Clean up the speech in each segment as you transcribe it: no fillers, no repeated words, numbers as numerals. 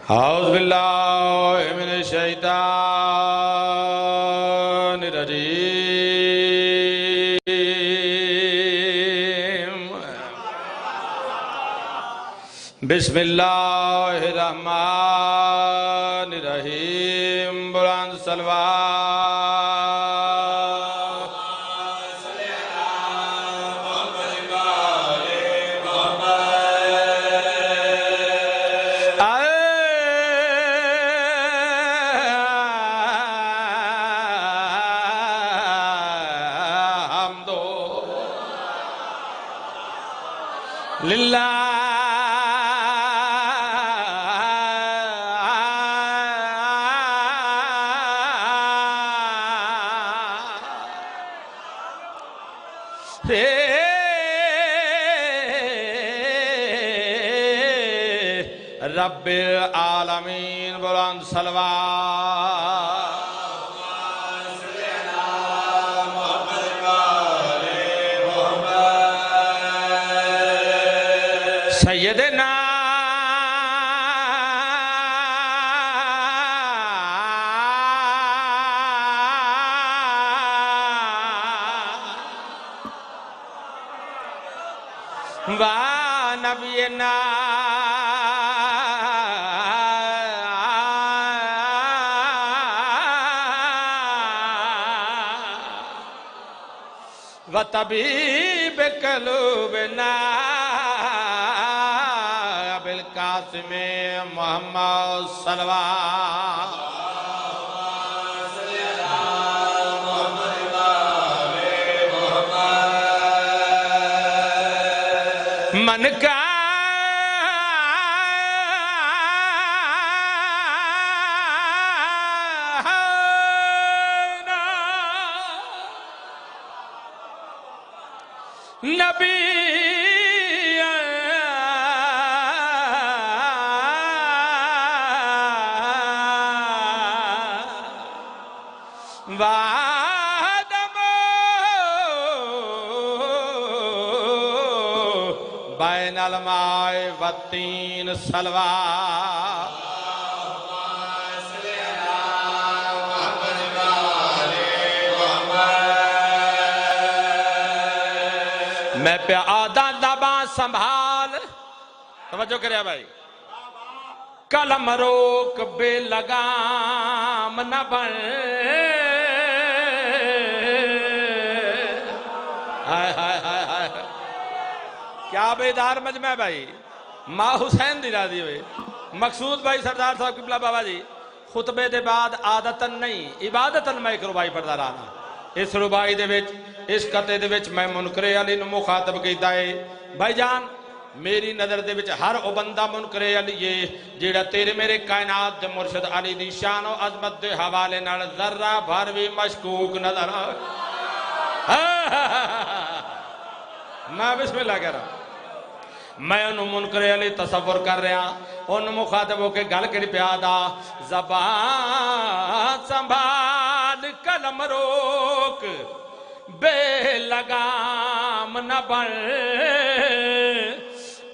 اعوذ باللہ من الشیطان الرجیم بسم اللہ الرحمن الرحیم بلند صلوات للہ رب العالمین بلند صلوات سیدنا و نبینا و طبیب قلوبنا بالقاسم محمد صلوات من کا نبی وآدم بین الماء والطین صلوات میں پہ آدھا دبا سنبھال توجہ کریا بھائی قلم روک بے لگام نہ بن کیا بیدار مجمع ہے بھائی ماں حسین دی راضی ہوئے مقصود بھائی سردار صاحب قبلہ بابا جی خطبے دے بعد عادتاً نہیں عبادتاً میں ایک ربائی پڑھتا رہنا اس ربائی دے وچ اس قطعے دے وچ میں منکر علی نو مخاطب کیتا ہے بھائی جان میری نظر دے وچ ہر او بندہ منکر علی یہ جیڑا تیرے میرے کائنات دے مرشد علی دی شان و عظمت دے حوالے نال ذرہ بھر بھی مشکوک نظر میں بسم اللہ کہہ رہا میں انہوں منکر علی تصور کر رہا انہوں مخاطب ہو کے گل کری پیادا زبان سنبھال قلم روک بے لگام نہ بن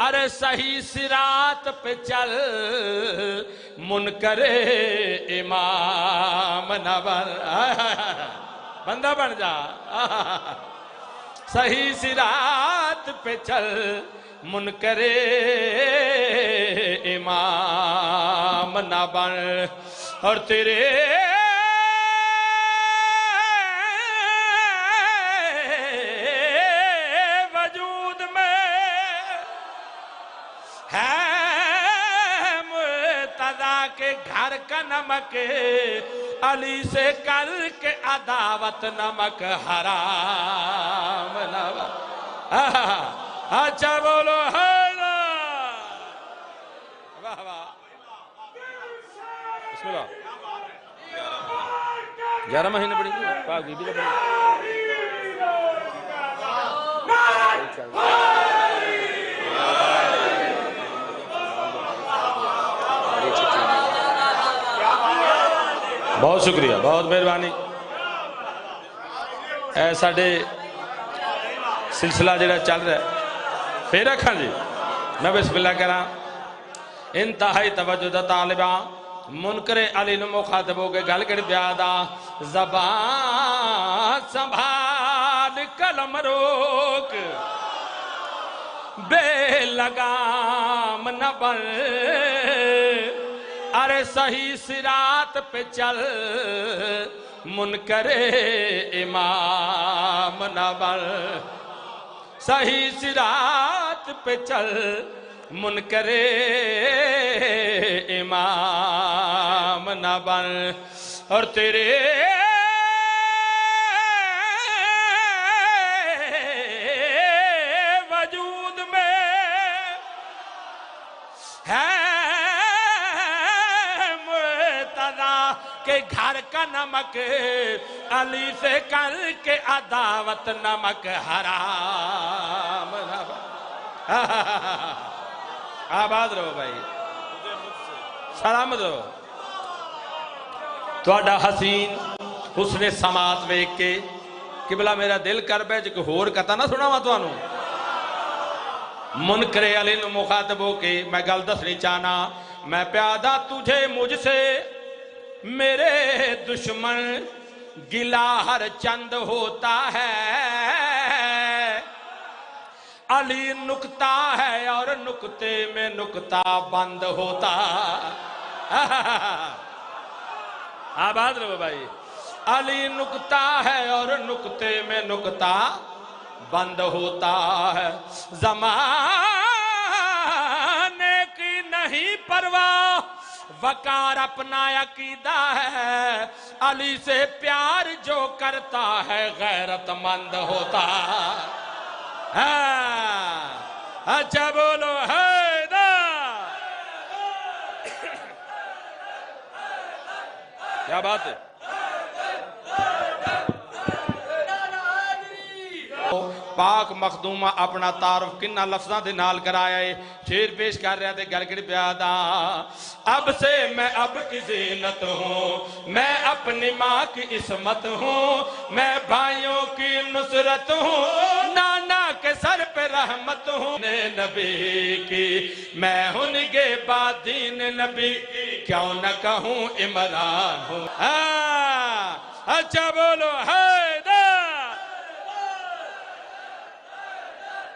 ارے صحیح صراط پہ چل منکر امام نہ بن بندہ بن جا صحیح صراط پہ چل منکر امام نہ بن اور تیرے وجود میں ہے مرتضیٰ کے گھر کا نمک علی سے کر کے عداوت نمک حرام نہ بن اچھا بولو ہینا واہ واہ بسم اللہ 11 مہینے پڑھی گی پاک بی بی نے پڑھی بہت شکریہ بہت مہربانی اے ساڈے سلسلہ جڑا چل رہا ہے پھر رکھاں جی میں بسم اللہ کراں انتہائی توجہ دا طالبہ منکر علی نو مخاطب ہو کے گل کر پیادا زبان سنبھال قلم روک بے لگام نہ بن ارے صحیح صراط پہ چل منکر امام نہ بن صحیح صراط پہ چل منکر امام نہ بن اور تیرے وجود میں ہے مرتضیٰ کے گھر کا نمک علی سے کر کے عداوت نمک حرام نہ بن آباد رہو بھائی سلامت رہو تواڈا حسین حسن سماعت ویکھ کے قبلہ میرا دل کر پے جو ہور کتا نہ سناواں تانوں منکر علی نو مخاطب ہو کے میں گل دسنی چاہنا میں پیادہ تجھے مجھ سے میرے دشمن گلا ہر چند ہوتا ہے علی نکتہ ہے اور نکتے میں نکتہ بند ہوتا آباد رہو بھائی علی نکتہ ہے اور نکتے میں نکتہ بند ہوتا ہے زمانے کی نہیں پرواہ وقار اپنا عقیدہ ہے علی سے پیار جو کرتا ہے غیرت مند ہوتا اچھا بولو حیدر کیا بات ہے پاک مخدومہ اپنا تعارف کنہ لفظاں دے نال کرایا ہے شیر پیش کر رہا تھے گل کر پیادا اب سے میں اب کی زینت ہوں میں اپنی ماں کی عصمت ہوں میں بھائیوں کی نصرت ہوں نانا کے سر پہ رحمت ہوں نبی کی میں ہوں نگے بادین نبی کی کیوں نہ کہوں عمران ہوں اچھا بولو حیدر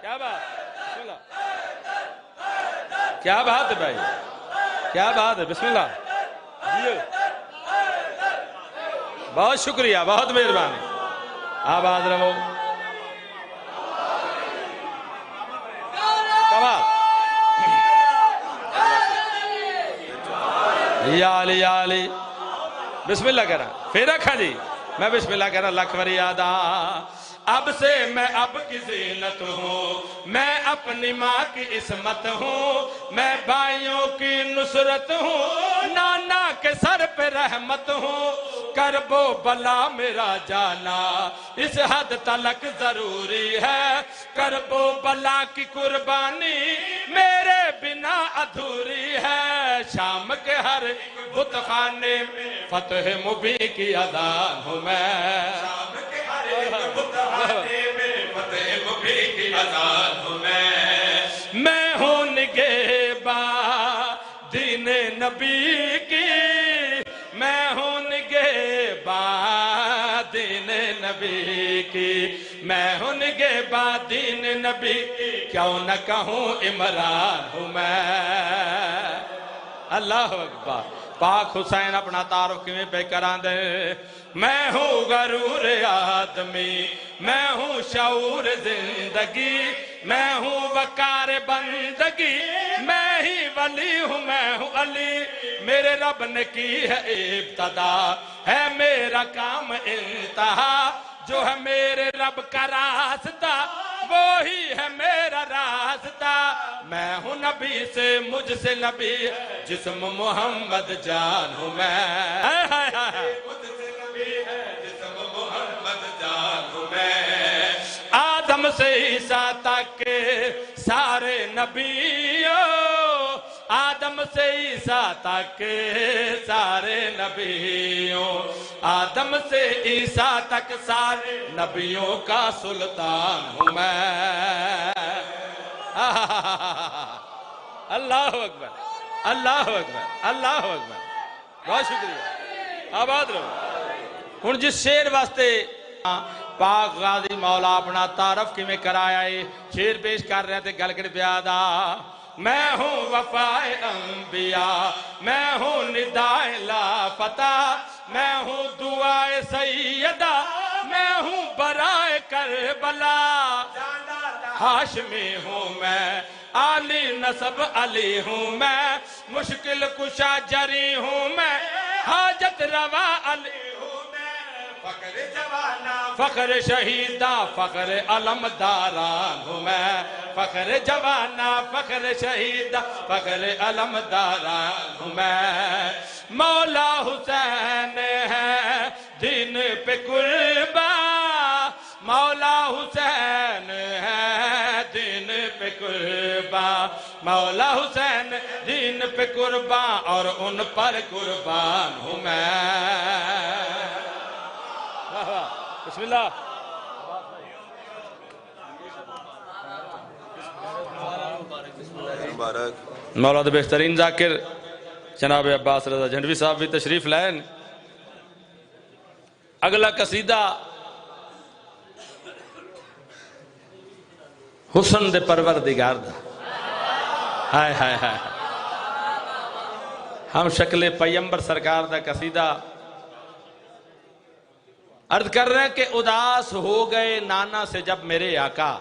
کیا بات کیا بات ہے بھائی کیا بات ہے بسم اللہ بہت شکریہ بہت مہربانی آباد رہو یا علی یا علی بسم اللہ کہہ رہا پھر رکھا جی میں بسم اللہ کہہ رہا لکھ وریادہ اب سے میں اب کی زینت ہوں میں اپنی ماں کی عصمت ہوں میں بھائیوں کی نصرت ہوں نانا کے سر پہ رحمت ہوں کرب و بلا میرا جانا اس حد تلک ضروری ہے کرب و بلا کی قربانی میرے بنا ادھوری ہے شام کے ہر بت خانے میں فتح مبین کی اذان ہوں میں میں ہوں نگہباں دین نبی کی میں ہوں نگہباں دین نبی کی میں ہوں نگہباں دین نبی کی کیوں نہ کہوں عمران ہوں میں اللہ اکبر پاک حسین اپنا تعارف کیویں پہ کران دے میں ہوں غرور آدمی میں ہوں شعور زندگی میں ہوں وقار بندگی میں ہی ولی ہوں میں ہوں علی میرے رب نے کی ہے ابتدا ہے میرا کام انتہا جو ہے میرے رب کا راستہ وہی ہے میرا راستہ میں ہوں نبی سے مجھ سے نبی جسم محمد جان ہوں میں آدم سے عیسیٰ تک سارے نبیوں آدم سے عیسیٰ تک سارے نبیوں آدم سے عیسیٰ تک سارے نبیوں کا سلطان ہوں میں اللہ اکبر اللہ اکبر اللہ اکبر بہت شکریہ آباد رہو ہن جس شیر واسطے پاک غازی مولا اپنا تعارف کی میں کرایا ہے شیر پیش کر رہے تھے گل کر پیادا میں ہوں وفائے انبیاء میں ہوں ندائے لا فتح میں ہوں دعائے سیدہ میں ہوں برائے کربلا ہاشمی ہوں میں علی نسب علی ہوں میں مشکل کشا جری ہوں میں حاجت روا علی ہوں میں فخر جوانا فخر شہیدہ فخر علمداران ہوں میں فخر جوانا فخر شہیدہ فخر علمداران ہوں میں مولا حسین ہے دین پہ قربان مولا حسین ہے دین پہ قربان مولا حسین دین پہ قربان اور ان پر قربان ہوں میں بسم اللہ مولا دے بہترین ذاکر جناب عباس رضا جھنڈوی صاحب بھی تشریف لائن اگلا قصیدہ حسن دے پروردگار دا ہائے ہائے ہائے ہم شکل پیمبر سرکار دا قصیدہ عرض کر رہے ہیں کہ اداس ہو گئے نانا سے جب میرے آقا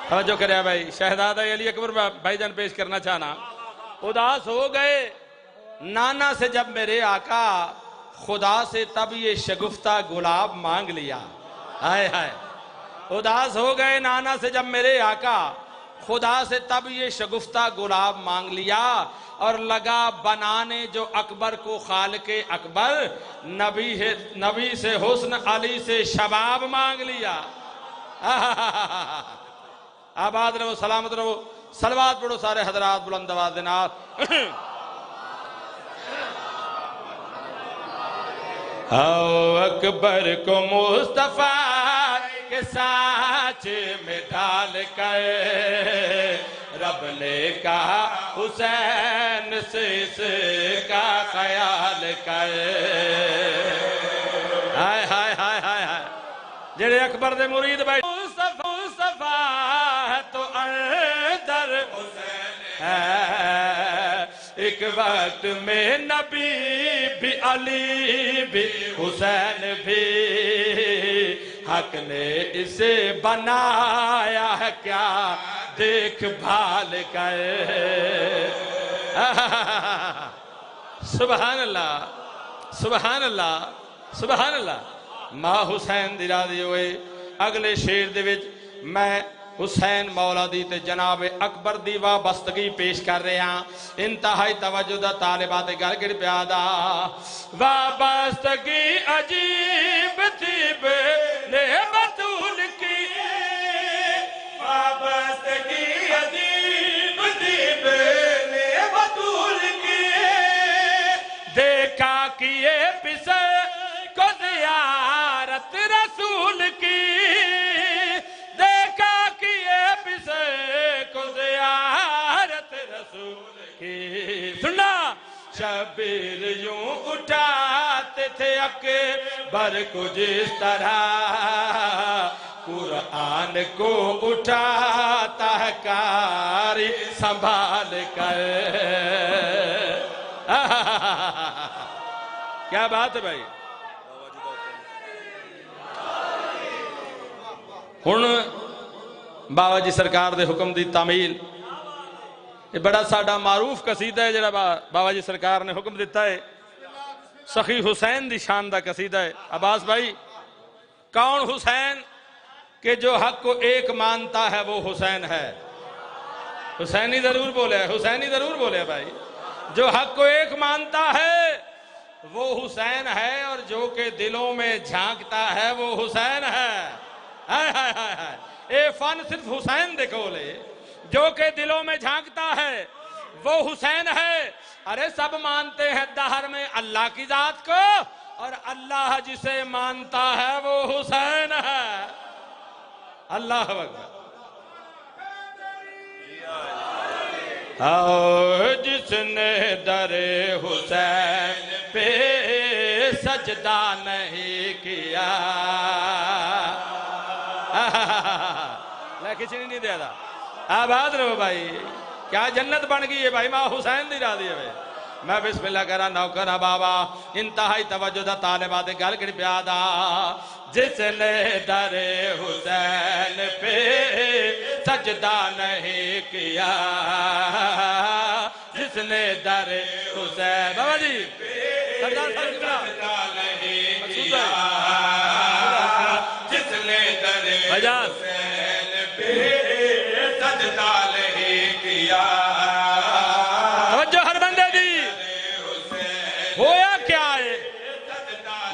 توجہ کرے بھائی شہزادہ علی اکبر بھائی جان پیش کرنا چاہنا اداس ہو گئے نانا سے جب میرے آقا خدا سے تب یہ شگفتہ گلاب مانگ لیا ہائے ہائے اداس ہو گئے نانا سے جب میرے آقا خدا سے تب یہ شگفتہ گلاب مانگ لیا اور لگا بنانے جو اکبر کو خالق اکبر نبی سے حسن علی سے شباب مانگ لیا آباد رہو سلامت رہو صلوات پڑھو سارے حضرات بلند آواز دینا او اکبر کو مصطفیٰ کے ساتھ میں ڈال کر رب نے کہا حسین سے اس کا خیال کر ہائے ہائے ہائے ہائے ہائے جڑے اکبر دے مرید بیٹھے مصطفیٰ ہے تو اندر حسین ہے ایک وقت میں نبی بھی علی بھی حسین بھی حق نے اسے بنایا ہے کیا دیکھ بھال کر سبحان اللہ سبحان اللہ سبحان اللہ ماں حسین دی راضی ہوئے اگلے شیر دے وچ میں حسین مولا دی تے جناب اکبر دی وابستگی پیش کر رہے ہیں انتہائی توجہ دا طالبات گھر گر پیادا وابستگی عجیب تھی بے بطول کی وابستگی عجیب تھی بے بطول کی دیکھا کیے پسر کو زیارت رسول کی سننا شبیر یوں اٹھاتے تھے اکبر کو جس طرح قرآن کو اٹھاتا ہے کاری سنبھال کر کیا بات ہے بھائی ہن بابا جی سرکار دے حکم دی تعمیل یہ بڑا ساڑھا معروف قصیدہ ہے جڑا بابا جی سرکار نے حکم دیتا ہے سخی حسین دی شاندہ قصیدہ ہے عباس بھائی کون حسین کہ جو حق کو ایک مانتا ہے وہ حسین ہے حسینی ضرور بولے حسینی ضرور بولے بھائی جو حق کو ایک مانتا ہے وہ حسین ہے اور جو کہ دلوں میں جھانکتا ہے وہ حسین ہے ہائے ہائے ہائے ہائے اے فن صرف حسین دیکھو لے جو کہ دلوں میں جھانکتا ہے وہ حسین ہے ارے سب مانتے ہیں دہر میں اللہ کی ذات کو اور اللہ جسے مانتا ہے وہ حسین ہے اللہ اکبر آؤ جس نے در حسین پہ سجدہ نہیں کیا میں کسی نے نہیں دیا تھا آباد رہو بھائی کیا جنت بن گئی ہے بھائی ماں حسین دی راضی ہے بھائی میں بسم اللہ کرا نوکرہ بابا انتہائی توجہ دا طالبات گل کر پیادا جس نے در حسین پہ سجدہ نہیں کیا جس نے در حسین بابا جی سردار صاحب نہیں کیا جس نے در حسین پہ سجدہ نہیں کیا توجہ ہر بندے دی ہویا کیا ہے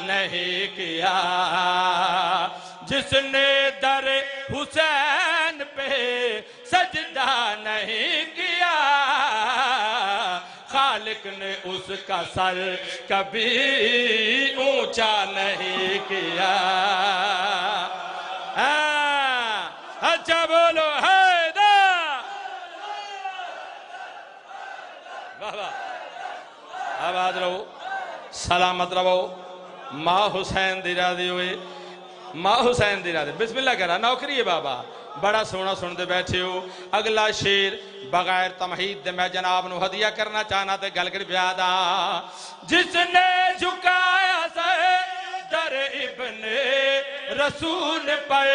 نہیں کیا جس نے در حسین پہ سجدہ نہیں کیا خالق نے اس کا سر کبھی اونچا نہیں کیا اچھا بولو حیدر بابا آباد رہو سلامت رہو ماں حسین دی راضی ہوئے ماں حسین دی راضی بسم اللہ کرا نوکری ہے بابا بڑا سونا سن دے بیٹھے ہو اگلا شیر بغیر تمہید دے میں جناب نو ہدیہ کرنا چاہنا تے گل کر بیادا جس نے جھکایا سر در ابن رسول پر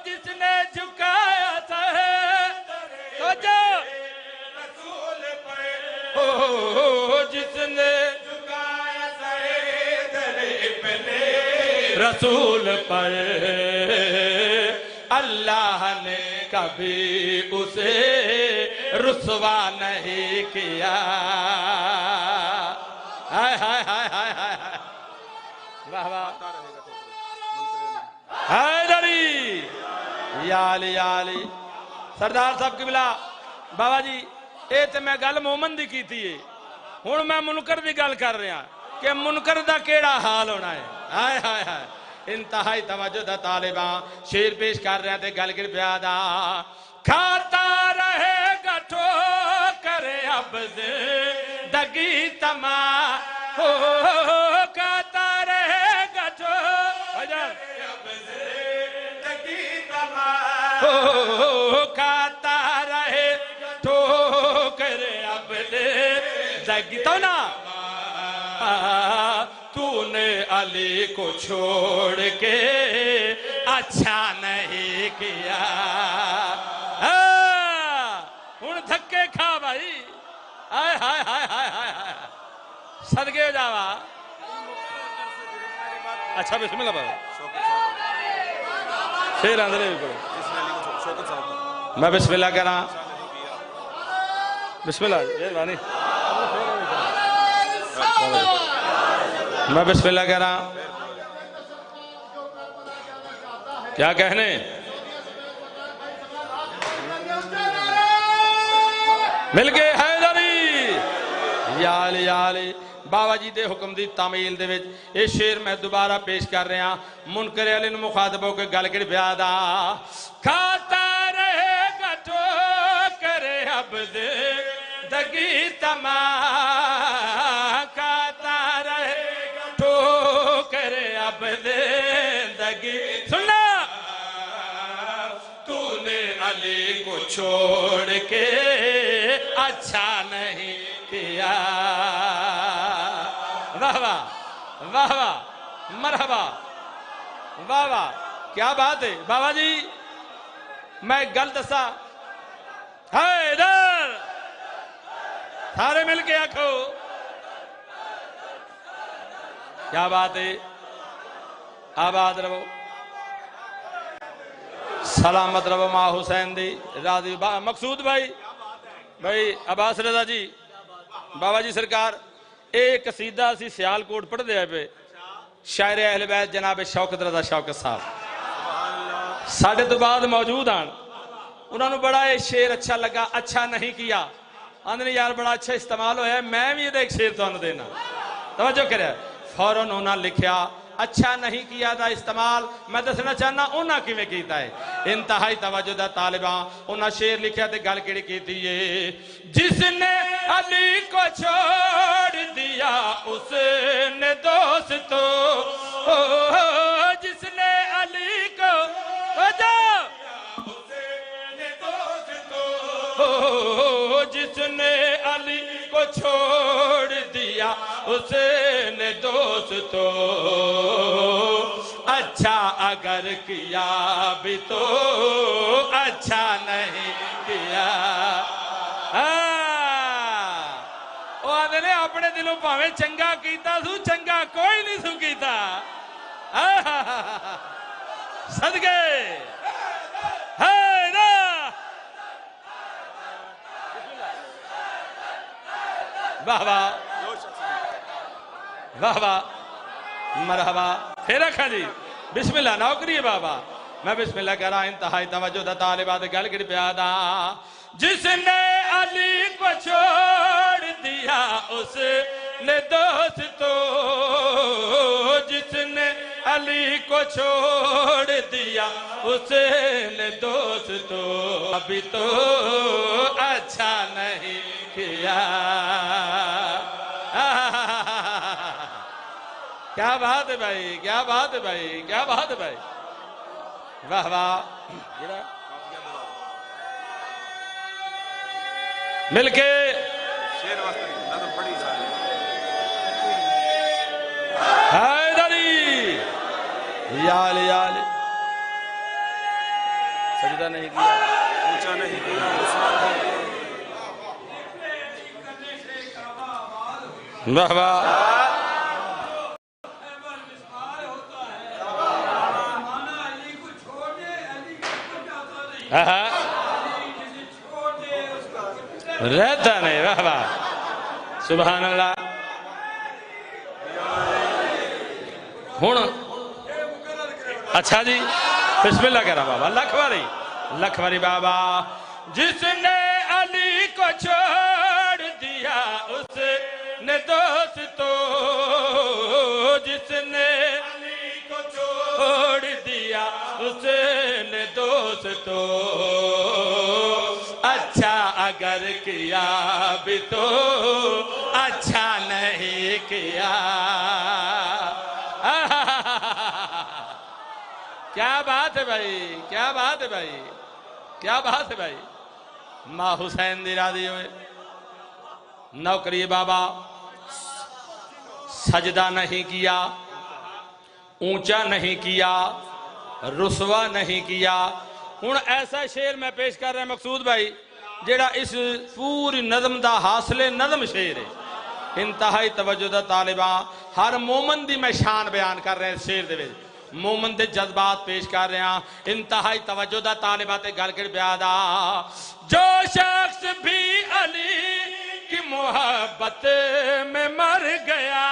جس نے جھکایا سر رسول پر جس نے جھکایا سر در ابن رسول پر اللہ نے کبھی اسے رسوا نہیں کیا ہائے ہائے ہائے ہائے ہائے واہ واہ حیدری یا علی سردار صاحب قبلہ بابا جی اے تے میں گل مومن دی کیتی ہے ہن میں منکر دی گل کر رہا کہ منکر دا کیڑا حال ہونا ہے ہائے ہائے ہائے انتہائی توجہ دا طالباں شیر پیش کر رہے ہیں تے گل کر پیادا کھاتا رہے گا ٹھوکر اب زندگی تمام کھاتا رہے گا ٹھوکر اب زندگی تمام کھاتا رہے ٹھوکر اب زندگی تو نا تو نے علی کو چھوڑ کے اچھا نہیں کیا ہن دھکے کھا بھائی ہائے ہائے ہائے ہائے ہائے صدقے جاوا اچھا بسم اللہ بھائی شیر اندرے بھی پڑھو میں بسم اللہ کہنا بسم اللہ مہربانی میں بسم اللہ کہہ رہا کیا کہنے مل گئے حیدری یا علی بابا جی دے حکم دی تعمیل دے وچ اے شیر میں دوبارہ پیش کر رہے ہیں منکر علی مخاطبوں کے گل کر بیادا کھاتا رہے گا ٹھوکر اب زندگی تمام کھاتا رہے گا ٹھوکر اب زندگی سننا تو نے علی کو چھوڑ کے اچھا نہیں کیا واہ واہ واہ واہ مرحبا واہ واہ کیا بات ہے بابا جی میں گل دسا حیدر سارے مل کے آکھو کیا بات ہے آباد رہو سلامت رہو ماں حسین دی راضی مقصود بھائی عباس رضا جی بابا جی سرکار ایک قصیدہ سی سیال کوٹ پڑھ دیا پہ شاعر اہل بیت جناب شوکت رضا شوکت صاحب ساڑھے تو بعد موجود ہیں انہوں نے بڑا یہ شیر اچھا لگا اچھا نہیں کیا اندر یار بڑا اچھا استعمال ہویا ہے میں بھی یہ ایک شیر تو انہوں دینا توجہ کرے فوراً انہوں نے لکھیا اچھا نہیں کیا دا استعمال میں دسنا چاہنا انہاں کیویں کیتا ہے انتہائی توجہ دا طالباں انہاں شعر لکھیا تے گل کیڑی کیتی ہے جس نے علی کو چھوڑ دیا اس نے دوستو جس نے علی کو جس نے علی کو چھوڑ دیا اس نے دوستو اچھا اگر کیا بھی تو اچھا نہیں کیا وہ آدھے نے اپنے دلوں پاویں چنگا کیتا سو چنگا کوئی نہیں سو کیتا صدقے واہ واہ واہ واہ مرحبا پھر رکھا جی بسم اللہ نوکری ہے بابا میں بسم اللہ کہہ رہا انتہائی توجہ دا طالبات گل کر پیادا جس نے علی کو چھوڑ دیا اس نے دوستو جس نے علی کو چھوڑ دیا اس نے دوستو ابھی تو اچھا نہیں کیا کیا بات ہے بھائی کیا بات ہے بھائی کیا بات ہے بھائی واہ واہ مل کے حیدری یالی یالی سجدہ نہیں کیا اونچا نہیں کیا واہ واہ رہتا نہیں واہ واہ سبحان اللہ ہون اچھا جی بسم اللہ کہہ رہا بابا لکھ واری بابا جس نے علی کو چھوڑ دیا اس نے دوستو جس نے علی کو چھوڑ دیا اس نے دوستو اچھا اگر کیا بھی تو اچھا نہیں کیا کیا بات ہے بھائی کیا بات ہے بھائی کیا بات ہے بھائی ماں حسین دی راضی ہوئے نوکری بابا سجدہ نہیں کیا اونچا نہیں کیا رسوا نہیں کیا ہن ایسا شعر میں پیش کر رہا ہے مقصود بھائی جیڑا اس پوری نظم دا حاصل نظم شعر ہے انتہائی توجہ دا طالباں ہر مومن دی میں شان بیان کر رہے ہیں اس شعر دے وچ مومن دے جذبات پیش کر رہے ہیں انتہائی توجہ دا طالبات گل کر بیادا جو شخص بھی علی کی محبت میں مر گیا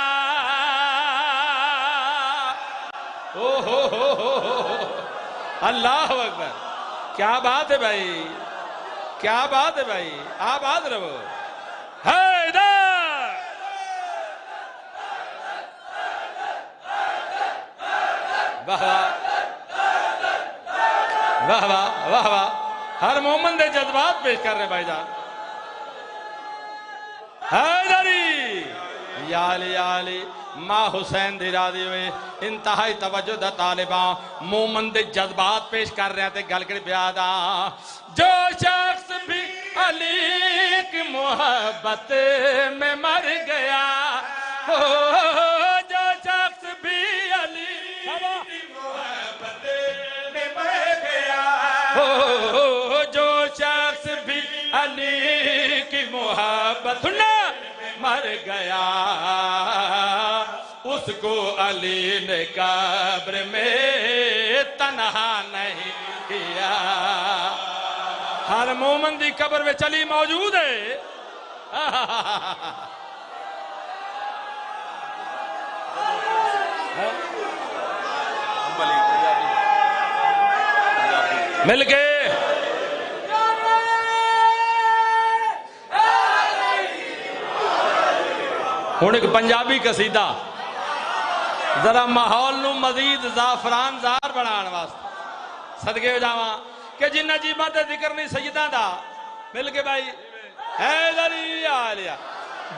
اللہ اکبر کیا بات ہے بھائی کیا بات ہے بھائی آباد رہو حیدر واہ واہ واہ واہ واہ ہر مومن دے جذبات پیش کر رہے بھائی جان حیدری یالی یالی ماں حسین دی راضی ہوئے انتہائی توجہ دا طالباں مومن دے جذبات پیش کر رہے ہیں گل کر بیادا جو شخص بھی علی کی محبت میں مر گیا جو شخص بھی علی کی محبت میں مر گیا جو شخص بھی علی کی محبت مر گیا اس کو علی نے قبر میں تنہا نہیں کیا ہر مومن دی قبر میں علی موجود ہے مل کے ہوں ایک پنجابی قصیدہ ذرا ماحول نو مزید زعفران زار بنان واسطے صدقے ہو جاواں کہ جن عجیباں تے ذکر نہیں سیداں دا مل کے بھائی حیدری آلیا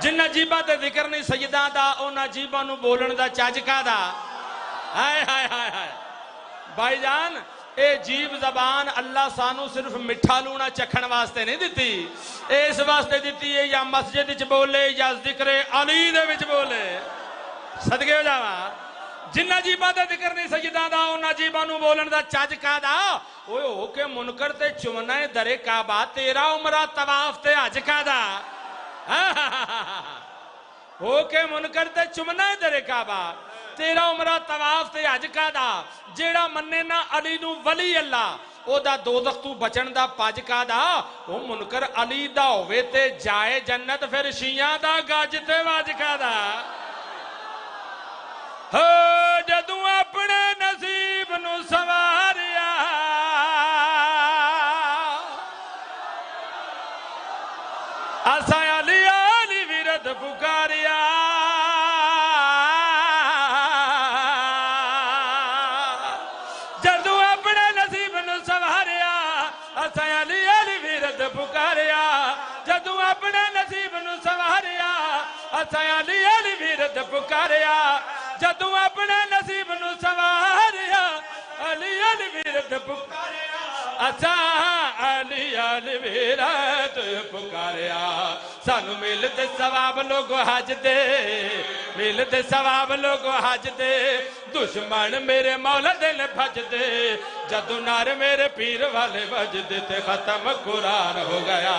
جن عجیباں تے ذکر نہیں سیداں دا ان عجیباں نو بولن دا چاجکا دا ہائے ہائے ہائے ہائے بھائی جان اے جیب زبان اللہ سانو صرف مٹھا لونا چکھن واسطے نہیں دیتی اس واسطے دیتی ہے یا مسجد وچ بولے یا ذکر علی دے وچ بولے صدقے ہو جاواں جن عجیباں دا ذکر نہیں سجدہ دا ان عجیباں نو بولن دا چاج کا دا اوے ہو کے منکر تے چمنا در کعبہ تیرا عمرہ طواف تے حج کا دا ہو کے منکر تے چمنا در کعبہ تیرا عمرہ طواف تے حج کا دا جیڑا مننے نا علی نو ولی اللہ او دا دوزخ تو بچن دا پاج کا دا او منکر علی دا ہوئے تے جائے جنت پھر شیعہ دا گاج تے واج کا دا جدوں اپنے نصیب نو سواریا اساں علی علی ویرد پکاریا جدوں اپنے نصیب نو سواریا اساں علی علی ویرد پکاریا جدوں اپنے نصیب نو سواریا اساں علی علی ویرد پکاریا جدوں اپنے نصیب نو سواریا علی علی ویرد پکاریا اساں علی علی ویرد پکاریا سانو ملتے ثواب لوگ حج دے ملتے ثواب لوگ حج دے دشمن میرے مولا دل بھج دے جدوں نار میرے پیر والے بج دے تے ختم قرآن ہو گیا